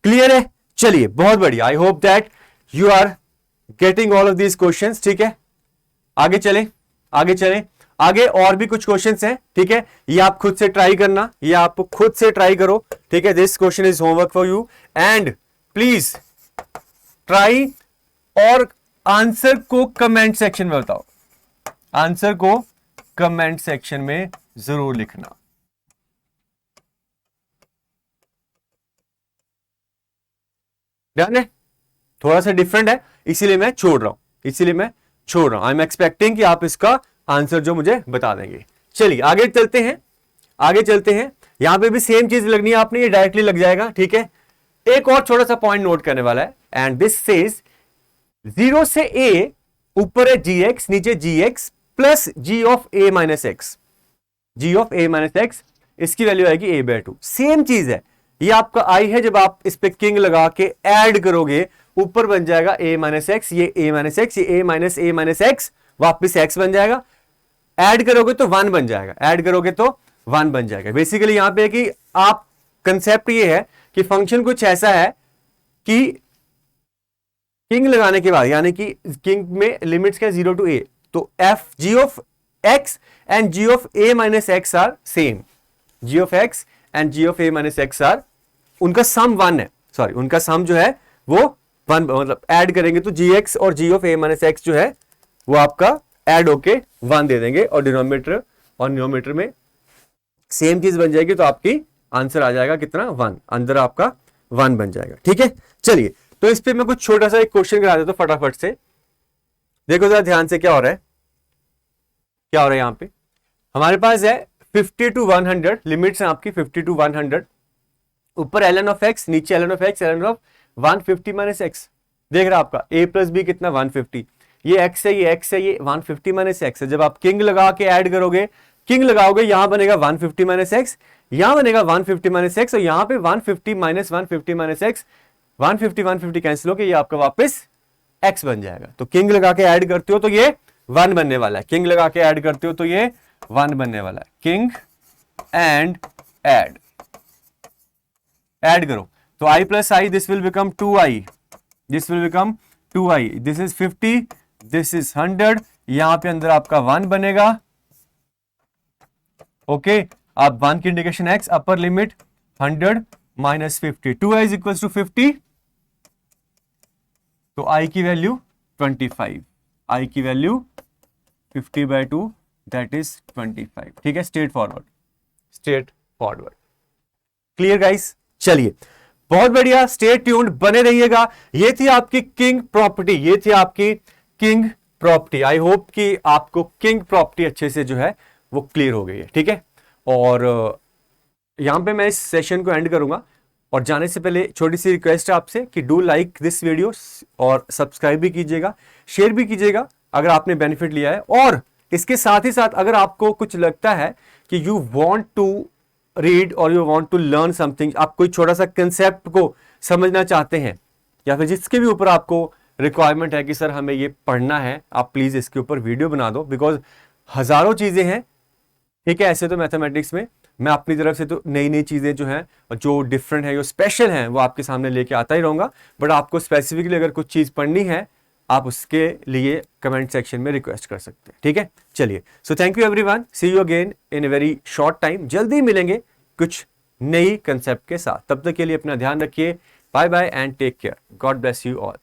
S1: क्लियर है? चलिए बहुत बढ़िया। I hope that you are getting all of these questions. ठीक है, आगे चले, आगे चले। आगे और भी कुछ क्वेश्चंस हैं। ठीक है, ये आप खुद से ट्राई करना, ये आप खुद से ट्राई करो। ठीक है, this question is homework for you and please try और आंसर को कमेंट सेक्शन में बताओ। आंसर को कमेंट सेक्शन में जरूर लिखना। ध्यान है, थोड़ा सा डिफरेंट है इसीलिए मैं छोड़ रहा हूं, आई एम एक्सपेक्टिंग कि आप इसका आंसर जो मुझे बता देंगे। चलिए आगे चलते हैं, यहां पे भी सेम चीज लगनी है आपने, ये डायरेक्टली लग जाएगा। ठीक है, एक और छोटा सा पॉइंट नोट करने वाला है एंड दिस सेज 0 से a ऊपर है gx, नीचे gx plus g of a minus x, इसकी वैल्यू आएगी a बाय 2। सेम चीज है, ये आपका i है, जब आप इस पे किंग लगा के ऐड करोगे ऊपर बन जाएगा a माइनस एक्स, ये a माइनस एक्स, ये a माइनस एक्स वापिस x बन जाएगा। ऐड करोगे तो 1 बन जाएगा, बेसिकली यहां पे कि आप कंसेप्ट ये है कि फंक्शन कुछ ऐसा है कि किंग लगाने के बाद, यानी कि किंग में लिमिट्स क्या 0 टू a, तो f g of x and g of a minus x are same. g of x and g of a minus x are, उनका सम 1 है, सॉरी उनका सम जो है वो 1, मतलब ऐड करेंगे तो gx और g of a minus x जो है वो आपका ऐड होके 1 दे देंगे और डिनोमिनेटर और न्यूमरेटर में सेम चीज बन जाएगी, तो आपकी आंसर आ जाएगा कितना 1, अंदर आपका 1 बन जाएगा। ठीक है, चलिए तो इस पे मैं कुछ छोटा सा एक क्वेश्चन करा देता हूं फटाफट से। देखो जरा ध्यान से क्या हो रहा है, यहां पे हमारे पास है 50 टू 100, लिमिट्स हैं आपकी 50 टू 100, ऊपर ln ऑफ x, नीचे ln of x, ln of 150 minus x. देख रहा आपका a प्लस बी कितना 150, ये x है, ये x है, ये 150 माइनस एक्स है। जब आप किंग लगा के ऐड करोगे, किंग लगाओगे, यहां बनेगा 150 माइनस एक्स, यहां बनेगा 150 माइनस एक्स, और यहां पे 150 माइनस 150 माइनस एक्स, 150 कैंसिल होकर ये आपका वापस x बन जाएगा। तो किंग लगा के ऐड करते हो तो ये 1 बनने वाला है, किंग लगा के ऐड करते हो तो ये 1 बनने वाला है। किंग एंड ऐड करो तो i plus I, this will become 2i, this will become 2i, this is 50, this is 100, यहां पे अंदर आपका 1 बनेगा। ओके, आप 1 की integration x, upper limit 100 minus 50, 2i is equal to 50, तो i की वैल्यू 25, i की वैल्यू 50 बाय 2 दैट इज 25। ठीक है, स्ट्रेट फॉरवर्ड। Clear guys? चलिए बहुत बढ़िया, स्टे ट्यून्ड, बने रहिएगा। ये थी आपकी किंग प्रॉपर्टी, आई होप कि आपको किंग प्रॉपर्टी अच्छे से जो है वो क्लियर हो गई है। ठीक है, और यहां पे मैं इस सेशन को एंड करूंगा, और जाने से पहले छोटी सी रिक्वेस्ट है आपसे कि डू लाइक दिस वीडियो और सब्सक्राइब भी कीजिएगा, शेयर भी कीजिएगा अगर आपने बेनिफिट लिया है। और इसके साथ ही साथ अगर आपको कुछ लगता है कि यू वांट टू रीड और you want to learn something, आप कोई छोटा सा कंसेप्ट को समझना चाहते हैं, या फिर जिसके भी ऊपर आपको रिक्वायरमेंट है कि सर हमें ये पढ़ना है, आप प्लीज इसके ऊपर वीडियो बना दो, बिकॉज हजारों चीजें हैं। ठीक है, ऐसे तो मैथमेटिक्स में मैं अपनी तरफ से तो नई नई चीजें जो हैं, जो डिफरेंट है, जो स्पेशल हैं, वो आपके सामने लेके आता ही रहूंगा। बट आपको स्पेसिफिकली अगर कुछ चीज पढ़नी है, आप उसके लिए कमेंट सेक्शन में रिक्वेस्ट कर सकते हैं। ठीक है, चलिए, so thank you everyone, see you again in a very short time. जल्दी मिलेंगे कुछ नई कंसेप्ट के साथ, तब तक के लिए अपना ध्यान रखिए। Bye bye and take care, God bless you all.